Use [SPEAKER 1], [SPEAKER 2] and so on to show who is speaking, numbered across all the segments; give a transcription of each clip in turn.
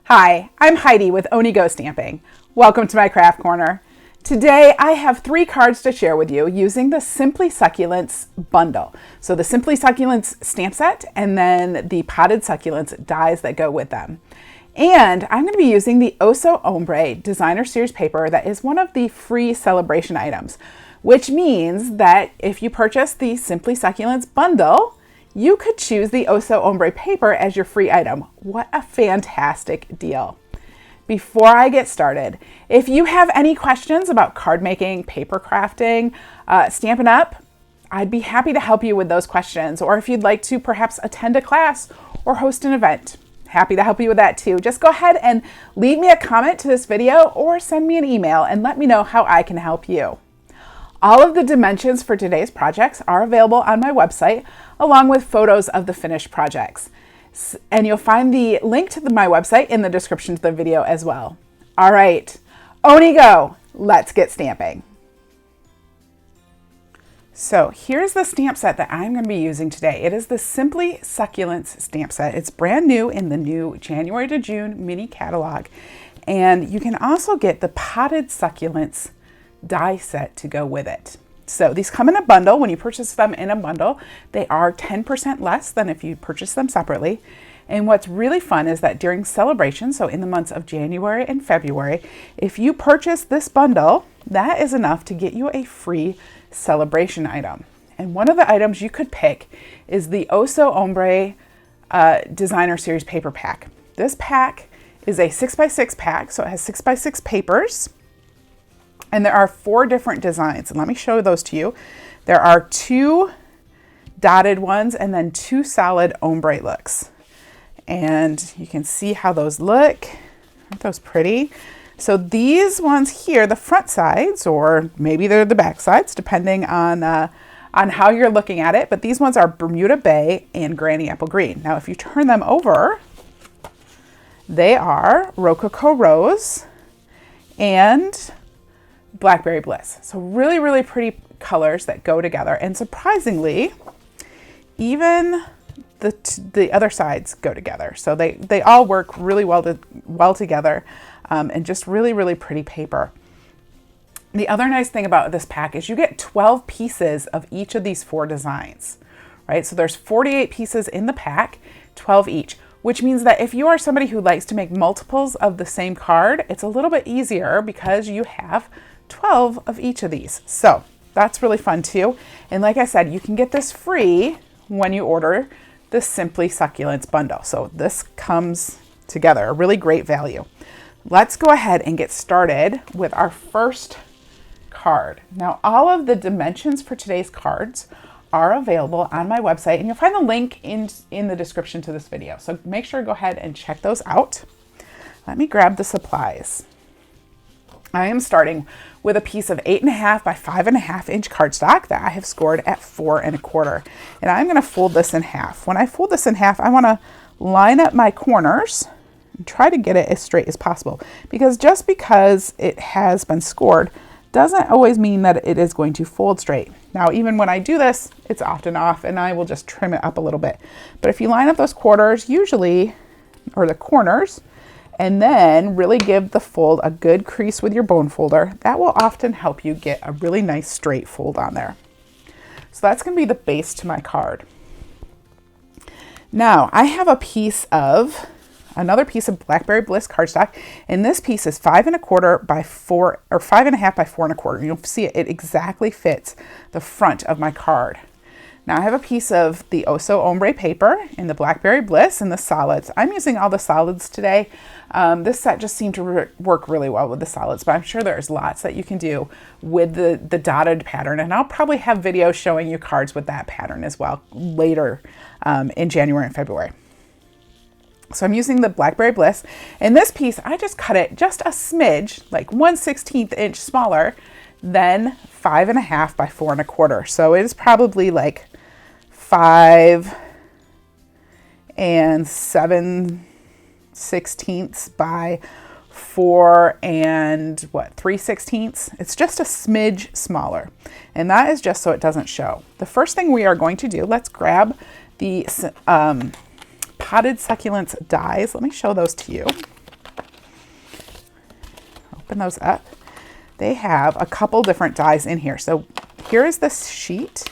[SPEAKER 1] Hi, I'm Heidi with Go Stamping. Welcome to my craft corner. Today I have 3 cards to share with you using the Simply Succulents bundle. So the Simply Succulents stamp set and then the potted succulents dies that go with them. And I'm going to be using the Oh So Ombre designer series paper that is one of the free Sale-A-Bration items, which means that if you purchase the Simply Succulents bundle, you could choose the Oh So Ombre paper as your free item. What a fantastic deal. Before I get started, if you have any questions about card making, paper crafting, Stampin' Up, I'd be happy to help you with those questions. Or if you'd like to perhaps attend a class or host an event, happy to help you with that too. Just go ahead and leave me a comment to this video or send me an email and let me know how I can help you. All of the dimensions for today's projects are available on my website, along with photos of the finished projects. And you'll find the link to my website in the description to the video as well. All right, Onigo, let's get stamping. So here's the stamp set that I'm going to be using today. It is the Simply Succulents stamp set. It's brand new in the new January to June mini catalog. And you can also get the potted succulents die set to go with it. So these come in a bundle. When you purchase them in a bundle, they are 10% less than if you purchase them separately. And what's really fun is that during Sale-A-Bration, so in the months of January and February, if you purchase this bundle, that is enough to get you a free Sale-A-Bration item. And one of the items you could pick is the Oh So Ombre designer series paper pack. This pack is a 6x6 pack, so it has 6x6 papers. And there are 4 different designs, and let me show those to you. There are 2 dotted ones and then 2 solid ombre looks. And you can see how those look. Aren't those pretty? So these ones here, the front sides, or maybe they're the back sides, depending on how you're looking at it, but these ones are Bermuda Bay and Granny Apple Green. Now, if you turn them over, they are Rococo Rose and Blackberry Bliss. So really, really pretty colors that go together. And surprisingly, even the other sides go together. So they all work really well together and just really, really pretty paper. The other nice thing about this pack is you get 12 pieces of each of these 4 designs, right? So there's 48 pieces in the pack, 12 each, which means that if you are somebody who likes to make multiples of the same card, it's a little bit easier because you have 12 of each of these. So that's really fun too. And like I said, you can get this free when you order the Simply Succulents bundle. So this comes together, a really great value. Let's go ahead and get started with our first card. Now, all of the dimensions for today's cards are available on my website, and you'll find the link in the description to this video. So make sure to go ahead and check those out. Let me grab the supplies. I am starting with a piece of 8.5 by 5.5 inch cardstock that I have scored at 4 1/4. And I'm going to fold this in half. When I fold this in half, I want to line up my corners and try to get it as straight as possible. Because just because it has been scored doesn't always mean that it is going to fold straight. Now, even when I do this, it's often off and I will just trim it up a little bit. But if you line up those quarters, usually, or the corners, and then really give the fold a good crease with your bone folder, that will often help you get a really nice straight fold on there. So that's going to be the base to my card. Now I have another piece of Blackberry Bliss cardstock, and this piece is 5 1/4 by 4, or 5.5 by 4 1/4. You'll see it exactly fits the front of my card. Now I have a piece of the Oh So Ombre paper in the Blackberry Bliss and the solids. I'm using all the solids today. This set just seemed to work really well with the solids, but I'm sure there's lots that you can do with the dotted pattern. And I'll probably have videos showing you cards with that pattern as well later in January and February. So I'm using the Blackberry Bliss. And this piece, I just cut it just a smidge, like 1/16 inch smaller than 5.5 by 4 1/4. So it is probably like 5 7/16 by 4 3/16. It's just a smidge smaller. And that is just so it doesn't show. The first thing we are going to do, let's grab the potted succulents dies. Let me show those to you. open those up, they have a couple different dies in here. So here is this sheet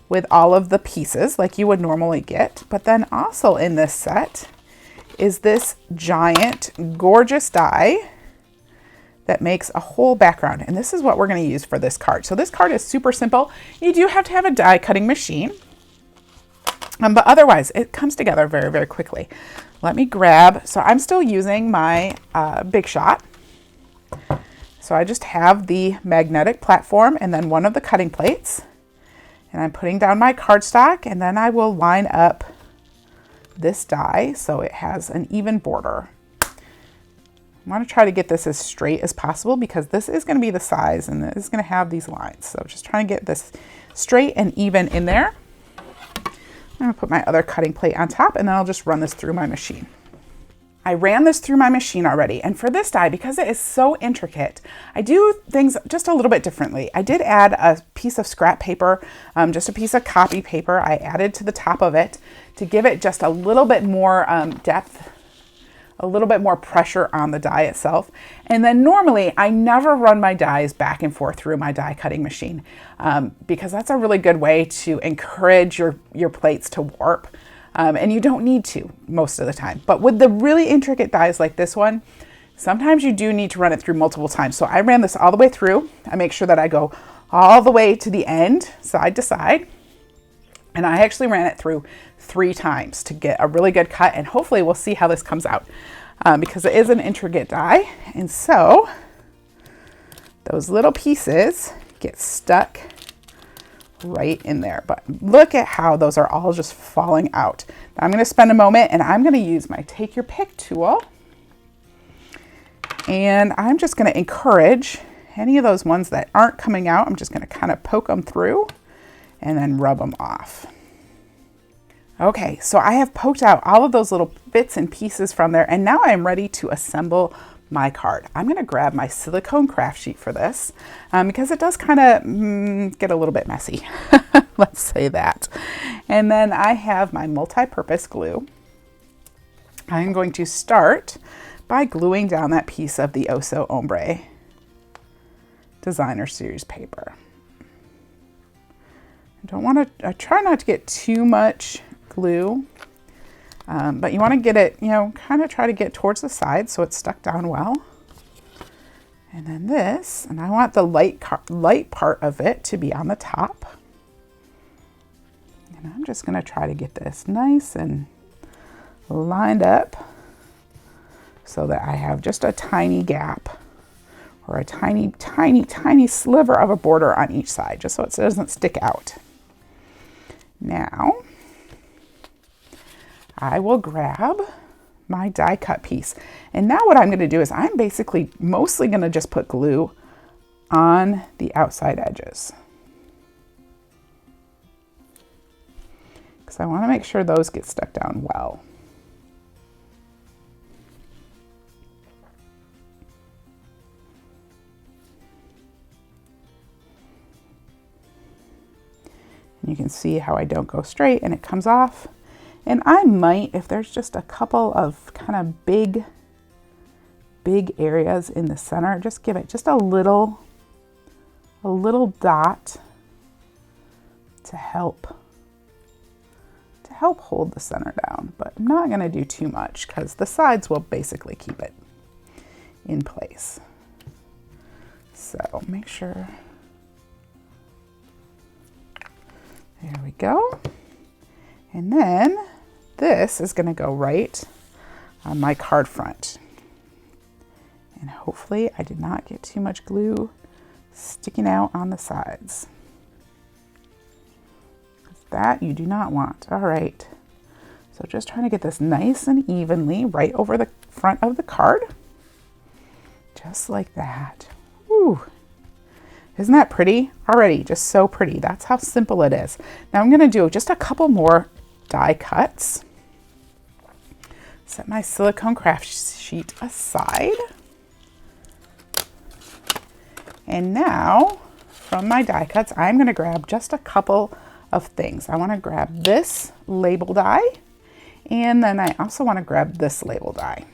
[SPEAKER 1] with all of the pieces like you would normally get. But then also in this set is this giant, gorgeous die that makes a whole background. And this is what we're going to use for this card. So this card is super simple. You do have to have a die cutting machine. But otherwise, it comes together very, very quickly. Let me grab, so I'm still using my Big Shot. So I just have the magnetic platform and then one of the cutting plates. And I'm putting down my cardstock, and then I will line up this die so it has an even border. I want to try to get this as straight as possible because this is going to be the size and this is going to have these lines. So just trying to get this straight and even in there. I'm going to put my other cutting plate on top, and then I'll just run this through my machine. I ran this through my machine already, and for this die, because it is so intricate, I do things just a little bit differently. I did add a piece of scrap paper, just a piece of copy paper I added to the top of it to give it just a little bit more depth, a little bit more pressure on the die itself. And then normally I never run my dies back and forth through my die cutting machine because that's a really good way to encourage your plates to warp. And you don't need to most of the time. But with the really intricate dies like this one, sometimes you do need to run it through multiple times. So I ran this all the way through. I make sure that I go all the way to the end, side to side. And I actually ran it through 3 times to get a really good cut. And hopefully we'll see how this comes out because it is an intricate die. And so those little pieces get stuck right in there. But look at how those are all just falling out. Now I'm going to spend a moment and I'm going to use my Take Your Pick tool. And I'm just going to encourage any of those ones that aren't coming out. I'm just going to kind of poke them through and then rub them off. Okay, so I have poked out all of those little bits and pieces from there, and now I am ready to assemble my card. I'm going to grab my silicone craft sheet for this because it does kind of get a little bit messy. Let's say that. And then I have my multi-purpose glue. I'm going to start by gluing down that piece of the Oh So Ombre Designer Series paper. I try not to get too much glue, but you want to get it, kind of try to get towards the side so it's stuck down well. And then this, and I want the light part of it to be on the top. And I'm just going to try to get this nice and lined up so that I have just a tiny gap or a tiny, tiny, tiny sliver of a border on each side, just so it doesn't stick out. Now, I will grab my die cut piece. And now what I'm going to do is I'm basically mostly going to just put glue on the outside edges, because I want to make sure those get stuck down well. And you can see how I don't go straight and it comes off. And I might, if there's just a couple of kind of big areas in the center, just give it just a little dot to help hold the center down. But I'm not going to do too much because the sides will basically keep it in place. So make sure. There we go. And then this is going to go right on my card front. And hopefully I did not get too much glue sticking out on the sides. That you do not want. All right. So just trying to get this nice and evenly right over the front of the card. Just like that. Woo. Isn't that pretty? Already just so pretty. That's how simple it is. Now I'm going to do just a couple more die cuts. Set my silicone craft sheet aside. And now from my die cuts, I'm going to grab just a couple of things. I want to grab this label die, and then I also want to grab this label die.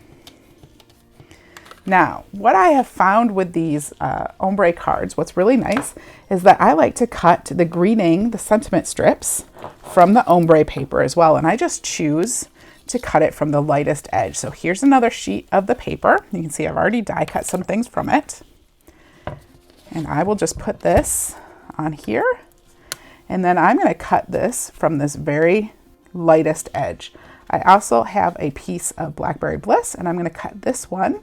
[SPEAKER 1] Now, what I have found with these ombre cards, what's really nice is that I like to cut the greening, the sentiment strips from the ombre paper as well. And I just choose to cut it from the lightest edge. So here's another sheet of the paper. You can see I've already die cut some things from it. And I will just put this on here. And then I'm going to cut this from this very lightest edge. I also have a piece of Blackberry Bliss, and I'm going to cut this one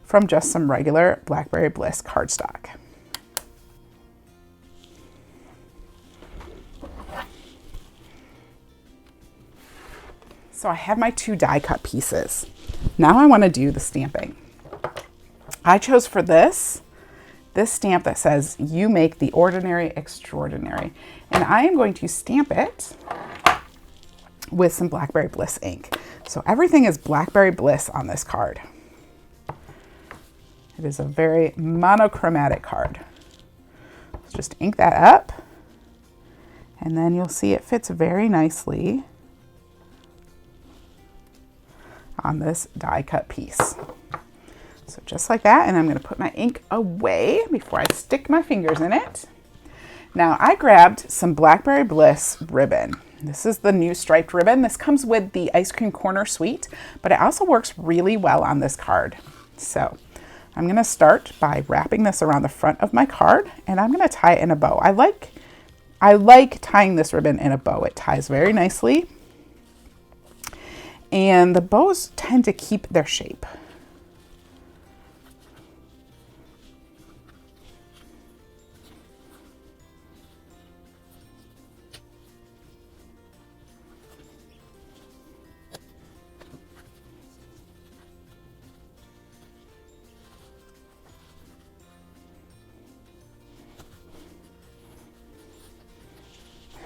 [SPEAKER 1] from just some regular Blackberry Bliss cardstock. So I have my 2 die cut pieces. Now I want to do the stamping. I chose for this stamp that says, "You make the ordinary extraordinary." And I am going to stamp it with some Blackberry Bliss ink. So everything is Blackberry Bliss on this card. It is a very monochromatic card. Let's just ink that up, and then you'll see it fits very nicely on this die cut piece. So just like that, and I'm going to put my ink away before I stick my fingers in it. Now I grabbed some Blackberry Bliss ribbon. This is the new striped ribbon. This comes with the Ice Cream Corner Suite, but it also works really well on this card. So I'm going to start by wrapping this around the front of my card, and I'm going to tie it in a bow. I like tying this ribbon in a bow. It ties very nicely, and the bows tend to keep their shape.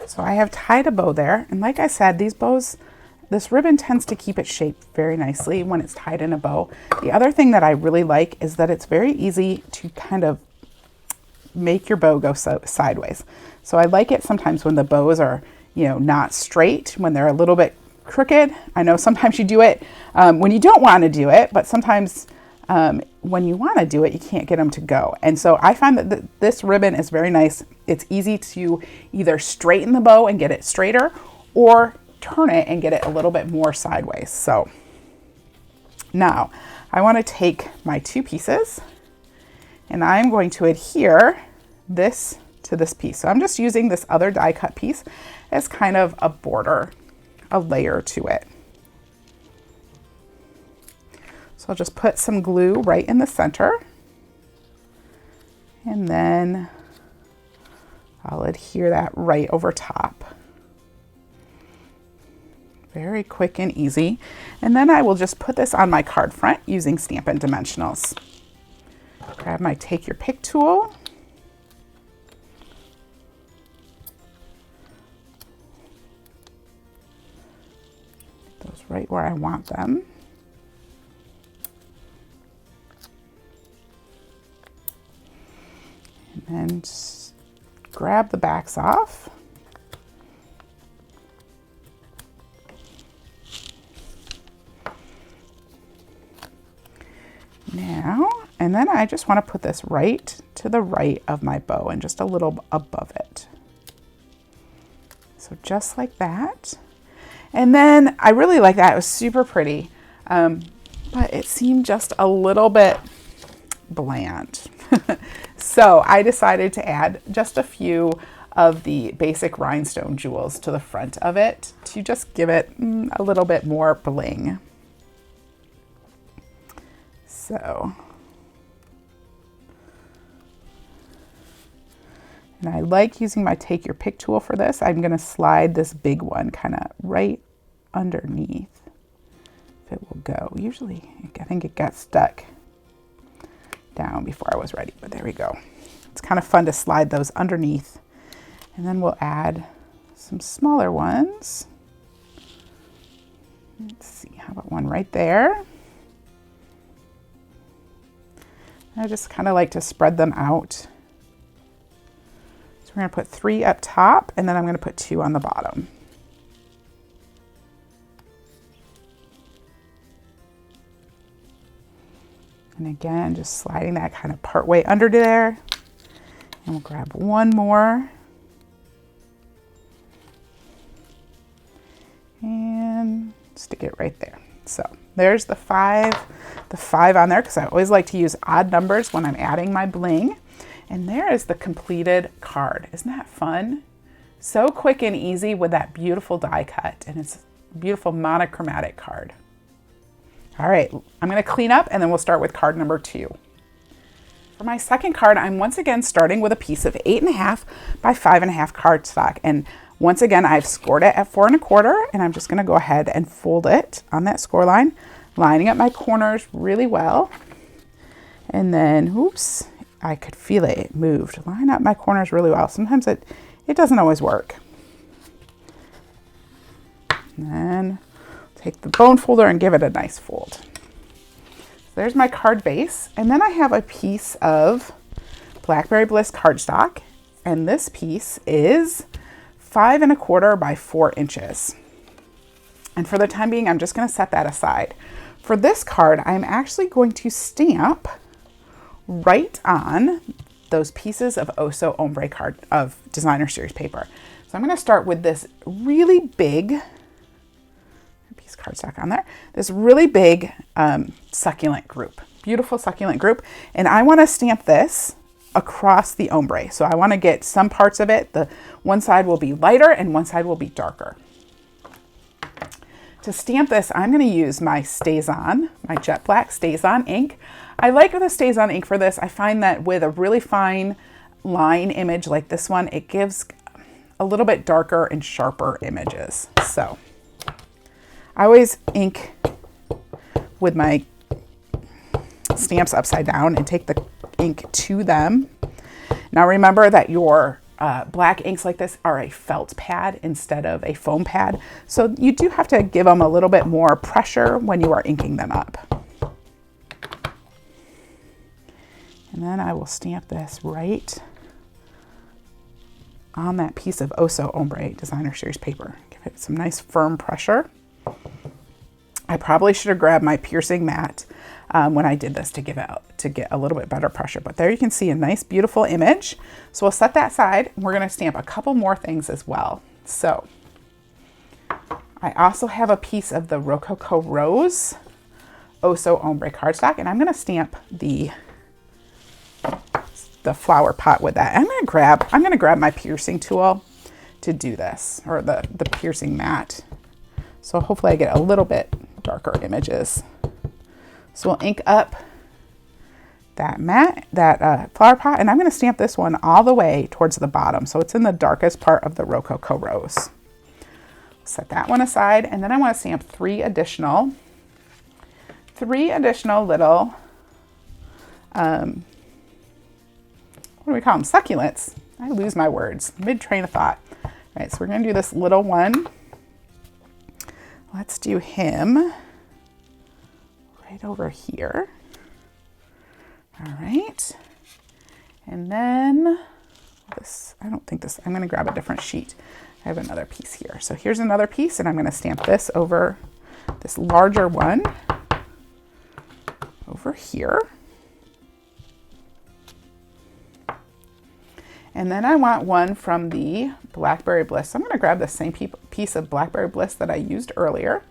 [SPEAKER 1] So I have tied a bow there, and like I said, these bows, this ribbon tends to keep its shape very nicely when it's tied in a bow. The other thing that I really like is that it's very easy to kind of make your bow go sideways. So I like it sometimes when the bows are, you know, not straight, when they're a little bit crooked. I know sometimes you do it when you don't want to do it, but sometimes when you want to do it, you can't get them to go. And so I find that this ribbon is very nice. It's easy to either straighten the bow and get it straighter, or turn it and get it a little bit more sideways. So now I want to take my 2 pieces, and I'm going to adhere this to this piece. So I'm just using this other die cut piece as kind of a border, a layer to it. So I'll just put some glue right in the center, and then I'll adhere that right over top. Very quick and easy. And then I will just put this on my card front using Stampin' Dimensionals. Grab my Take Your Pick tool. Get those right where I want them. And then just grab the backs off. Now, and then I just want to put this right to the right of my bow and just a little above it. So just like that. And then I really like that. It was super pretty, but it seemed just a little bit bland. So I decided to add just a few of the basic rhinestone jewels to the front of it to just give it a little bit more bling. So, and I like using my Take Your Pick tool for this. I'm going to slide this big one kind of right underneath, if it will go. Usually, I think it got stuck down before I was ready, but there we go. It's kind of fun to slide those underneath, and then we'll add some smaller ones. Let's see, how about one right there? I just kind of like to spread them out. So we're going to put 3 up top, and then I'm going to put 2 on the bottom. And again, just sliding that kind of part way under there. And we'll grab one more. And stick it right there. So there's the five on there, because I always like to use odd numbers when I'm adding my bling. And there is the completed card. Isn't that fun? So quick and easy with that beautiful die cut, and it's a beautiful monochromatic card. All right, I'm gonna clean up and then we'll start with card number 2. For my second card, I'm once again starting with a piece of 8.5 by 5.5 cardstock. And once again, I've scored it at 4 1/4, and I'm just gonna go ahead and fold it on that score line, lining up my corners really well. And then, oops, I could feel it, it moved. Line up my corners really well. Sometimes it doesn't always work. And then take the bone folder and give it a nice fold. So there's my card base. And then I have a piece of Blackberry Bliss cardstock. And this piece is 5 1/4 by 4 inches. And for the time being, I'm just gonna set that aside. For this card, I'm actually going to stamp right on those pieces of Oh So Ombre card of designer series paper. So I'm going to start with this really big piece of cardstock on there, this really big succulent group, beautiful succulent group. And I want to stamp this across the ombre. So I want to get some parts of it. The one side will be lighter and one side will be darker. To stamp this, I'm going to use my StazOn, my jet black StazOn ink. I like the StazOn ink for this. I find that with a really fine line image like this one, it gives a little bit darker and sharper images. So I always ink with my stamps upside down and take the ink to them. Now remember that your black inks like this are a felt pad instead of a foam pad. So you do have to give them a little bit more pressure when you are inking them up. And then I will stamp this right on that piece of Oh So Ombre designer series paper. Give it some nice firm pressure. I probably should have grabbed my piercing mat when I did this to get a little bit better pressure. But there you can see a nice, beautiful image. So we'll set that aside. We're going to stamp a couple more things as well. So I also have a piece of the Rococo Rose Oh So Ombre cardstock, and I'm going to stamp the flower pot with that. I'm going to grab my piercing tool to do this, or the piercing mat. So hopefully I get a little bit darker images. So we'll ink up that flower pot, and I'm going to stamp this one all the way towards the bottom. So it's in the darkest part of the Rococo Rose. Set that one aside, and then I want to stamp three additional little, what do we call them? Succulents. I lose my words mid-train of thought. All right, so we're going to do this little one. Let's do him right over here. All right. And then this, I'm going to grab a different sheet. I have another piece here. So here's another piece, and I'm going to stamp this over this larger one over here. And then I want one from the Blackberry Bliss. So I'm going to grab the same piece of Blackberry Bliss that I used earlier.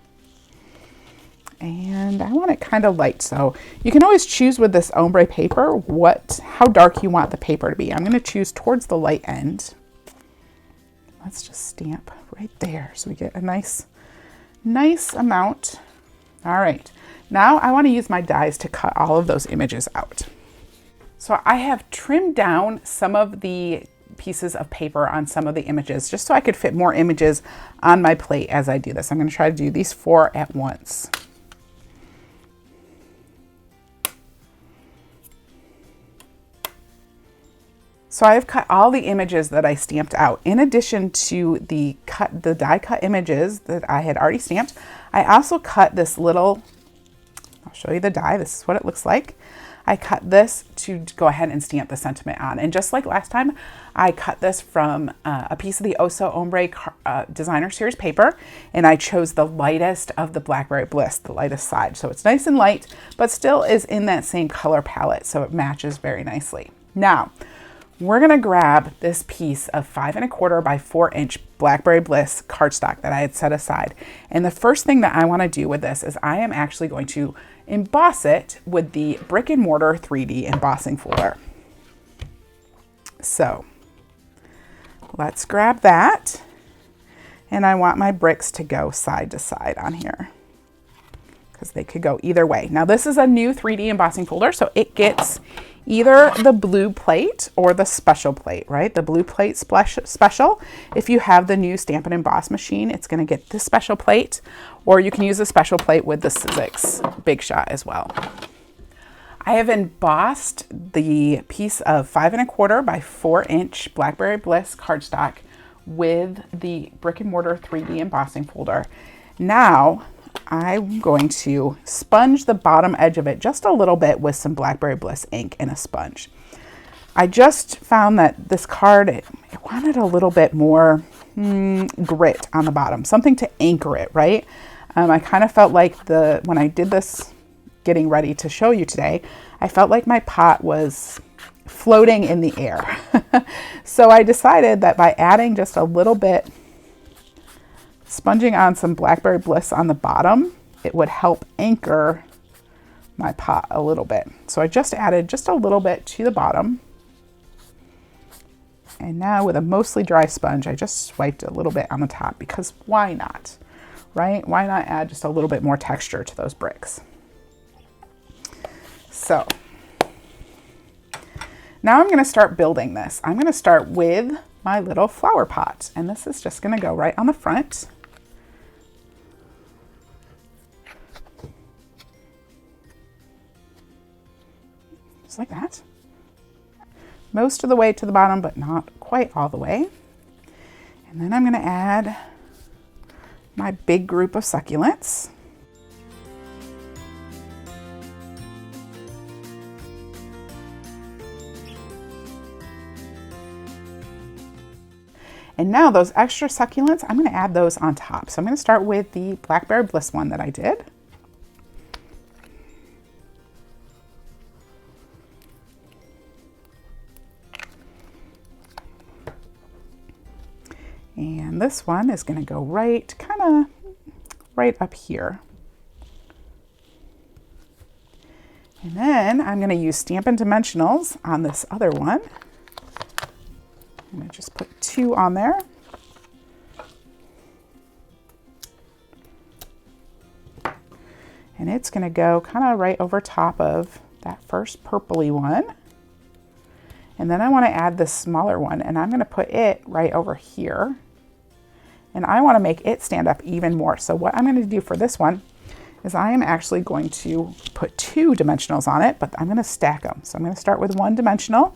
[SPEAKER 1] And I want it kind of light. So you can always choose with this ombre paper how dark you want the paper to be. I'm going to choose towards the light end. Let's just stamp right there so we get a nice amount. All right. Now I want to use my dies to cut all of those images out. So I have trimmed down some of the pieces of paper on some of the images just so I could fit more images on my plate as I do this. I'm going to try to do these 4 at once. So I've cut all the images that I stamped out. In addition to the die cut images that I had already stamped, I also cut this little, I'll show you the die. This is what it looks like. I cut this to go ahead and stamp the sentiment on. And just like last time, I cut this from a piece of the Oh So Ombre Designer Series paper, and I chose the lightest of the Blackberry Bliss, the lightest side. So it's nice and light, but still is in that same color palette, so it matches very nicely. Now, we're gonna grab this piece of 5 1/4 by 4 inch Blackberry Bliss cardstock that I had set aside. And the first thing that I wanna do with this is I am actually going to emboss it with the Brick and Mortar 3D embossing folder. So let's grab that. And I want my bricks to go side to side on here, because they could go either way. Now this is a new 3D embossing folder, so it gets either the blue plate or the special plate, right? The blue plate special. If you have the new Stampin' Emboss machine, it's gonna get the special plate, or you can use a special plate with the Sizzix Big Shot as well. I have embossed the piece of 5 1/4 by 4 inch Blackberry Bliss cardstock with the Brick and Mortar 3D embossing folder. Now, I'm going to sponge the bottom edge of it just a little bit with some Blackberry Bliss ink and a sponge. I just found that this card, it wanted a little bit more grit on the bottom, something to anchor it, right? I kind of felt like when I did this, getting ready to show you today, I felt like my pot was floating in the air. So I decided that by adding just a little bit, sponging on some Blackberry Bliss on the bottom, it would help anchor my pot a little bit. So I just added just a little bit to the bottom. And now with a mostly dry sponge, I just swiped a little bit on the top, because why not, right? Why not add just a little bit more texture to those bricks? So now I'm gonna start building this. I'm gonna start with my little flower pot, and this is just gonna go right on the front. Just like that. Most of the way to the bottom, but not quite all the way. And then I'm gonna add my big group of succulents. And now those extra succulents, I'm gonna add those on top. So I'm gonna start with the Blackberry Bliss one that I did. And this one is gonna go right, kind of right up here. And then I'm gonna use Stampin' Dimensionals on this other one. I'm gonna just put 2 on there. And it's gonna go kind of right over top of that first purpley one. And then I wanna add this smaller one, and I'm gonna put it right over here. And I wanna make it stand up even more. So what I'm gonna do for this one is I am actually going to put 2 dimensionals on it, but I'm gonna stack them. So I'm gonna start with 1 dimensional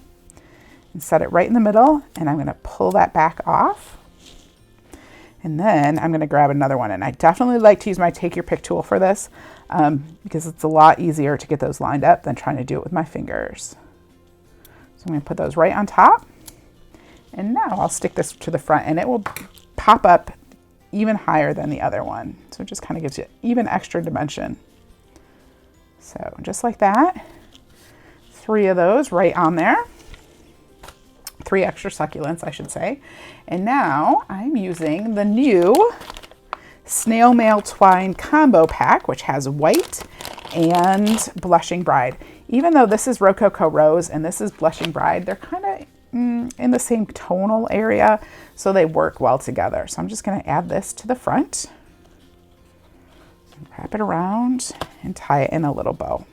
[SPEAKER 1] and set it right in the middle, and I'm gonna pull that back off. And then I'm gonna grab another one, and I definitely like to use my Take Your Pick tool for this, because it's a lot easier to get those lined up than trying to do it with my fingers. So I'm gonna put those right on top, and now I'll stick this to the front, and it will pop up even higher than the other one. So it just kind of gives you even extra dimension. So just like that, 3 of those right on there. 3 extra succulents, I should say. And now I'm using the new Snail Mail Twine Combo Pack, which has white and Blushing Bride. Even though this is Rococo Rose and this is Blushing Bride, they're kind of in the same tonal area, so they work well together. So I'm just gonna add this to the front, wrap it around, and tie it in a little bow.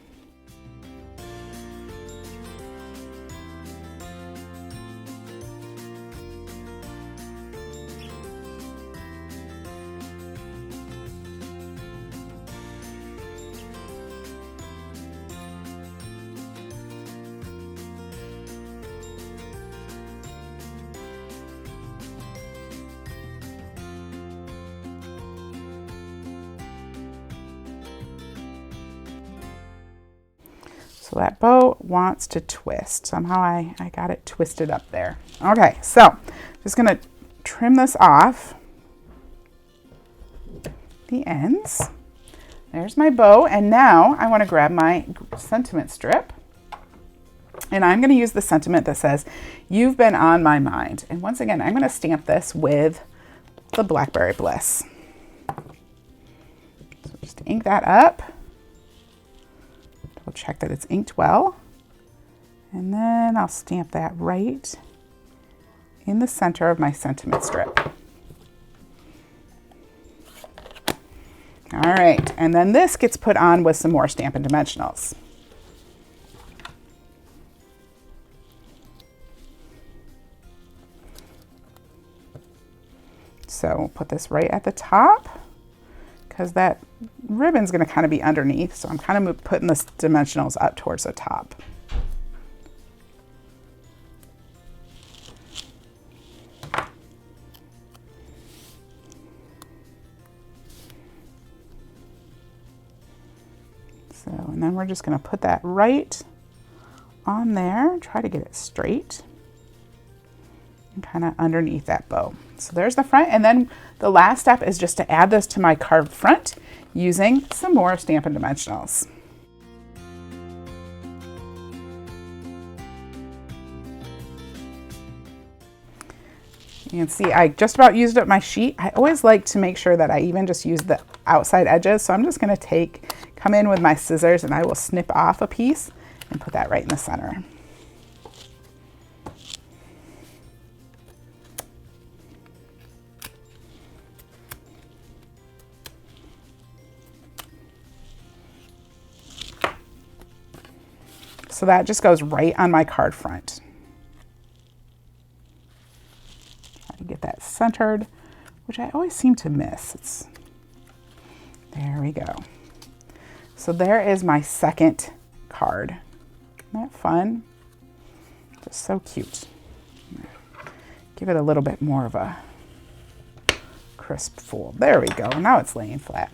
[SPEAKER 1] So that bow wants to twist. Somehow I got it twisted up there. Okay, so just gonna trim this off the ends. There's my bow, and now I want to grab my sentiment strip, and I'm going to use the sentiment that says, "You've been on my mind." And once again, I'm going to stamp this with the Blackberry Bliss. So just ink that up. Double check that it's inked well, and then I'll stamp that right in the center of my sentiment strip. All right, and then this gets put on with some more Stampin' Dimensionals. So we'll put this right at the top because that ribbon's gonna kind of be underneath. So I'm kind of putting the dimensionals up towards the top. So, and then we're just gonna put that right on there, try to get it straight and kind of underneath that bow. So there's the front, and then the last step is just to add this to my carved front using some more Stampin' Dimensionals. You can see I just about used up my sheet. I always like to make sure that I even just use the outside edges. So I'm just gonna come in with my scissors, and I will snip off a piece and put that right in the center. So that just goes right on my card front. Try to get that centered, which I always seem to miss. There we go. So there is my second card. Isn't that fun? Just so cute. Give it a little bit more of a crisp fold. There we go. Now it's laying flat.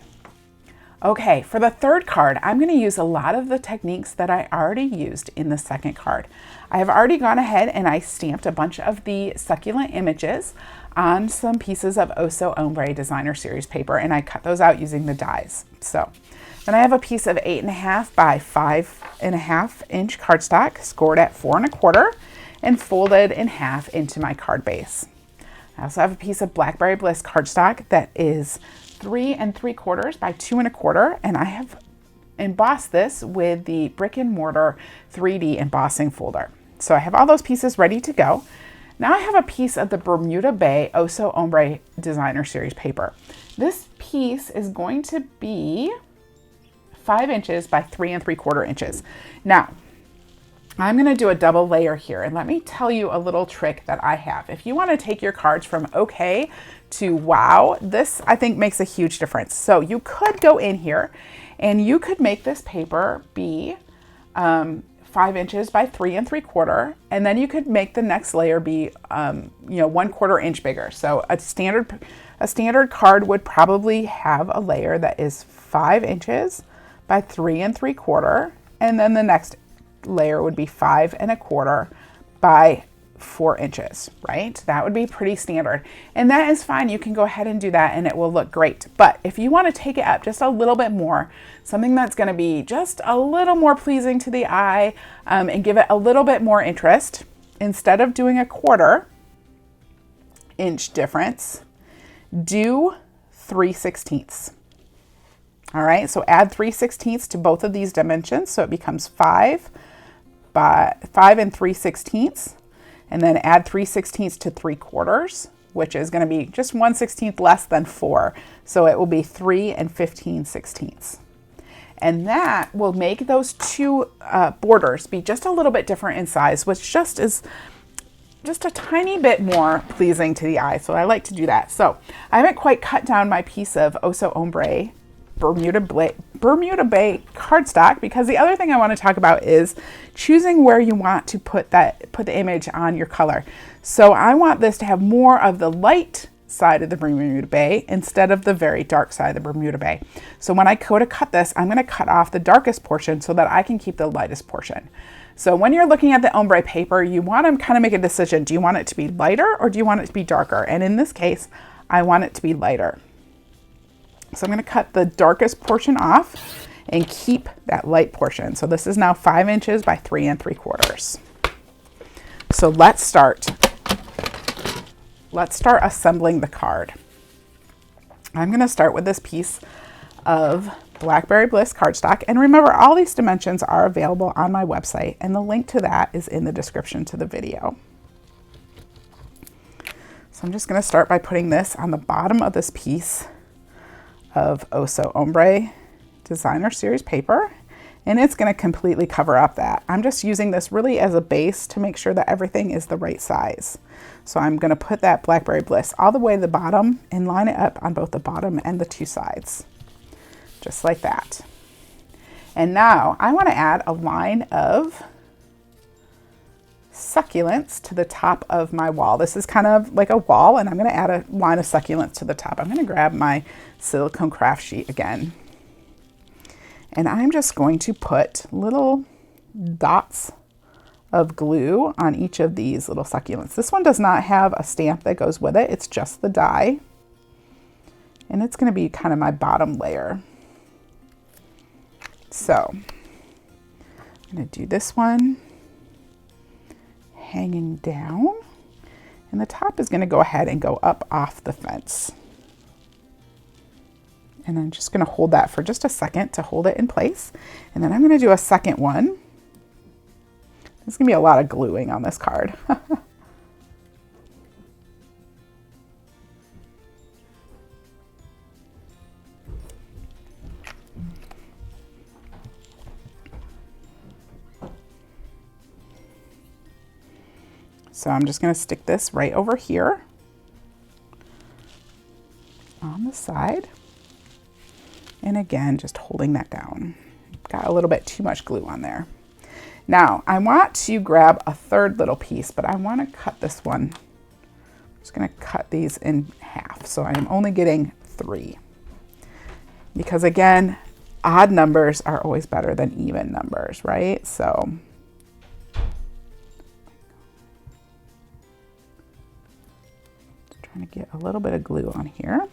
[SPEAKER 1] Okay, for the third card, I'm going to use a lot of the techniques that I already used in the second card. I have already gone ahead and I stamped a bunch of the succulent images on some pieces of Oh So Ombre Designer Series paper, and I cut those out using the dies. So then I have a piece of 8.5 by 5.5 inch cardstock scored at 4 1/4 and folded in half into my card base. I also have a piece of Blackberry Bliss cardstock that is 3 3/4 by 2 1/4, and I have embossed this with the Brick and Mortar 3D embossing folder. So I have all those pieces ready to go. Now I have a piece of the Bermuda Bay Oh So Ombre Designer Series paper. This piece is going to be 5 inches by 3 3/4 inches. Now, I'm going to do a double layer here, and let me tell you a little trick that I have. If you want to take your cards from okay to wow, this I think makes a huge difference. So you could go in here and you could make this paper be 5 inches by 3 3/4, and then you could make the next layer be 1/4 inch bigger. So a standard card would probably have a layer that is 5 inches by 3 3/4, and then the next layer would be 5 1/4 by 4 inches, right? That would be pretty standard. And that is fine. You can go ahead and do that and it will look great. But if you want to take it up just a little bit more, something that's going to be just a little more pleasing to the eye and give it a little bit more interest, instead of doing a 1/4 inch difference, do 3/16. All right, so add 3/16 to both of these dimensions. So it becomes 5 by 5 3/16, and then add 3/16 to 3/4, which is going to be just 1/16 less than 4. So it will be 3 15/16. And that will make those two borders be just a little bit different in size, which just is just a tiny bit more pleasing to the eye. So I like to do that. So I haven't quite cut down my piece of Oh So Ombre Bermuda Bay cardstock, because the other thing I want to talk about is choosing where you want to put the image on your color. So I want this to have more of the light side of the Bermuda Bay instead of the very dark side of the Bermuda Bay. So when I go to cut this, I'm going to cut off the darkest portion so that I can keep the lightest portion. So when you're looking at the ombre paper, you want to kind of make a decision. Do you want it to be lighter or do you want it to be darker? And in this case, I want it to be lighter. So I'm going to cut the darkest portion off and keep that light portion. So this is now 5 inches by 3 3/4. So let's start. Let's start assembling the card. I'm going to start with this piece of Blackberry Bliss cardstock. And remember, all these dimensions are available on my website, and the link to that is in the description to the video. So I'm just going to start by putting this on the bottom of this piece of Oh So Ombre Designer Series paper, and it's going to completely cover up that. I'm just using this really as a base to make sure that everything is the right size. So I'm going to put that Blackberry Bliss all the way to the bottom and line it up on both the bottom and the 2 sides, just like that. And now I want to add a line of succulents to the top of my wall. This is kind of like a wall, and I'm going to add a line of succulents to the top. I'm going to grab my silicone craft sheet again, and I'm just going to put little dots of glue on each of these little succulents. This one does not have a stamp that goes with it. It's just the die, and it's going to be kind of my bottom layer. So I'm going to do this one hanging down, and the top is going to go ahead and go up off the fence. And I'm just going to hold that for just a second to hold it in place. And then I'm going to do a second one. There's going to be a lot of gluing on this card. So I'm just going to stick this right over here on the side. And again, just holding that down. Got a little bit too much glue on there. Now I want to grab a third little piece, but I want to cut this one. I'm just going to cut these in half. So I'm only getting 3. Because again, odd numbers are always better than even numbers, right? So trying to get a little bit of glue on here.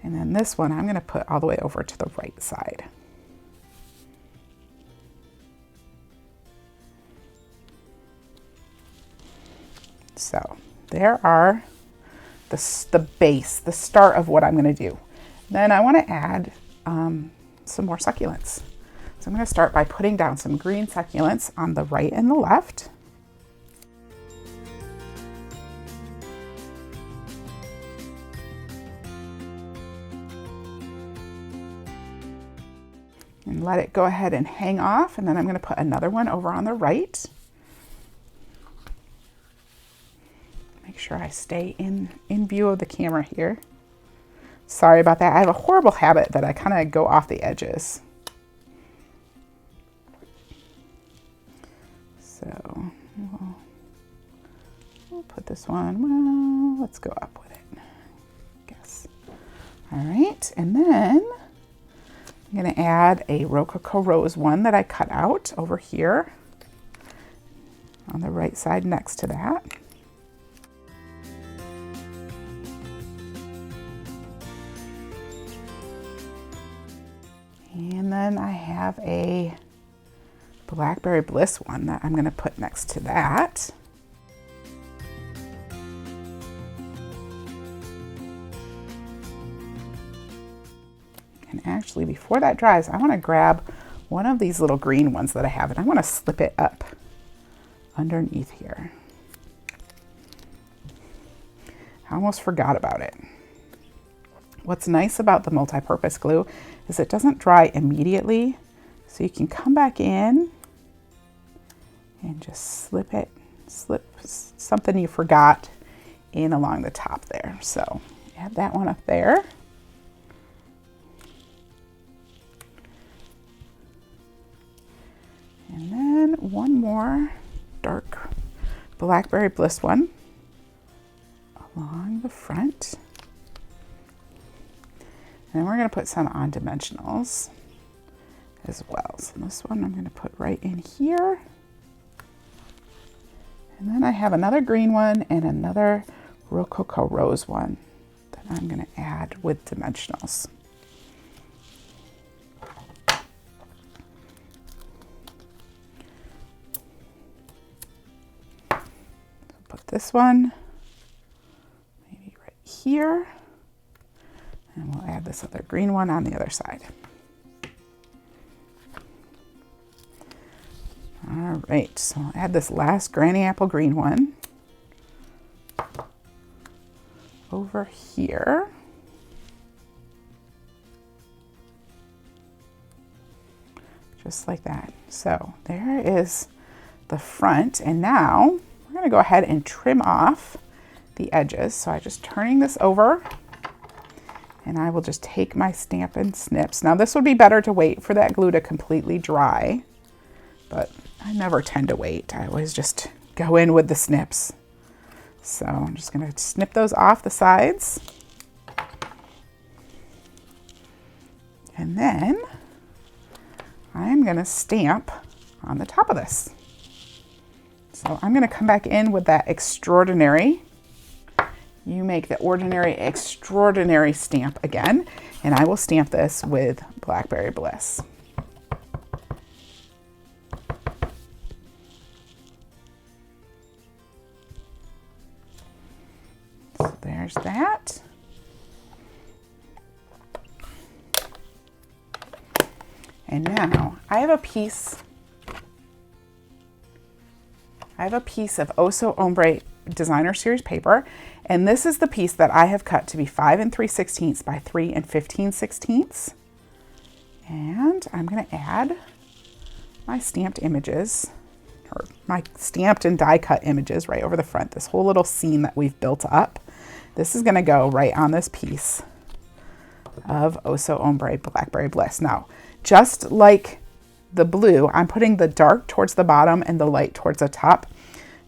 [SPEAKER 1] And then this one I'm going to put all the way over to the right side. So there are the base, the start of what I'm going to do. Then I want to add some more succulents. So I'm going to start by putting down some green succulents on the right and the left. And let it go ahead and hang off, and then I'm going to put another one over on the right. Make sure I stay in view of the camera here. Sorry about that. I have a horrible habit that I kind of go off the edges. So we'll put this one, well, let's go up with it, I guess. All right, and then I'm going to add a Rococo Rose one that I cut out over here on the right side next to that. And then I have a Blackberry Bliss one that I'm going to put next to that. And actually, before that dries, I want to grab one of these little green ones that I have, and I want to slip it up underneath here. I almost forgot about it. What's nice about the multi-purpose glue is it doesn't dry immediately, so you can come back in and just slip something you forgot in along the top there. So add that one up there. And then one more dark Blackberry Bliss one along the front. And then we're going to put some on dimensionals as well. So this one I'm going to put right in here. And then I have another green one and another Rococo Rose one that I'm going to add with dimensionals. Put this one maybe right here. And we'll add this other green one on the other side. All right, so I'll add this last Granny Apple green one over here. Just like that. So there is the front, and now we're going to go ahead and trim off the edges. So I'm just turning this over, and I will just take my Stampin' Snips. Now this would be better to wait for that glue to completely dry, but I never tend to wait. I always just go in with the snips. So I'm just going to snip those off the sides. And then I'm going to stamp on the top of this. So I'm going to come back in with that extraordinary. You make the ordinary extraordinary stamp again, and I will stamp this with Blackberry Bliss. So there's that. And now I have a piece of Oh So Ombre Designer Series paper, and this is the piece that I have cut to be 5 3/16 by 3 15/16. And I'm going to add my stamped images, or my stamped and die cut images right over the front. This whole little scene that we've built up, this is going to go right on this piece of Oh So Ombre Blackberry Bliss. Now, just like the blue, I'm putting the dark towards the bottom and the light towards the top.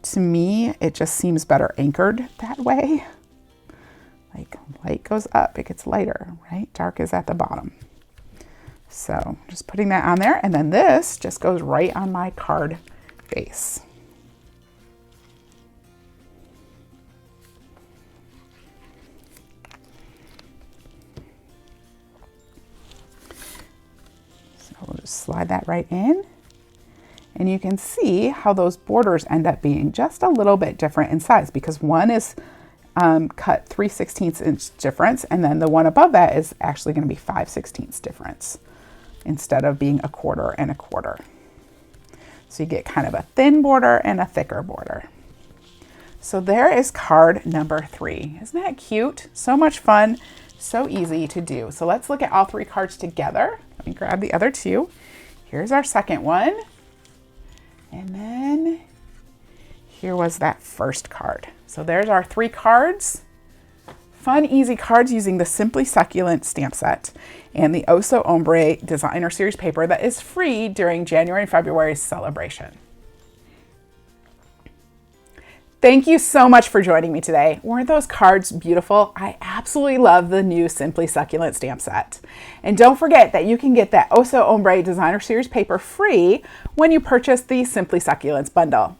[SPEAKER 1] To me, it just seems better anchored that way. Like light goes up, it gets lighter, right? Dark is at the bottom. So just putting that on there, and then this just goes right on my card base. We'll just slide that right in, and you can see how those borders end up being just a little bit different in size, because one is cut 3/16 inch difference, and then the one above that is actually going to be 5/16 difference instead of being 1/4 and 1/4. So you get kind of a thin border and a thicker border. So there is card number 3. Isn't that cute? So much fun, so easy to do. So let's look at all 3 cards together. Let me grab the other 2. Here's our second one. And then here was that first card. So there's our 3 cards. Fun, easy cards using the Simply Succulent stamp set and the Oh So Ombre Designer Series paper that is free during January and February's celebration. Thank you so much for joining me today. Weren't those cards beautiful? I absolutely love the new Simply Succulent stamp set. And don't forget that you can get that Oh So Ombre Designer Series paper free when you purchase the Simply Succulents bundle.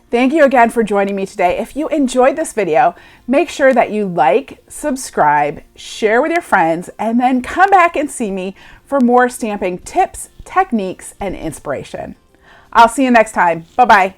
[SPEAKER 1] Thank you again for joining me today. If you enjoyed this video, make sure that you like, subscribe, share with your friends, and then come back and see me for more stamping tips, techniques, and inspiration. I'll see you next time. Bye-bye.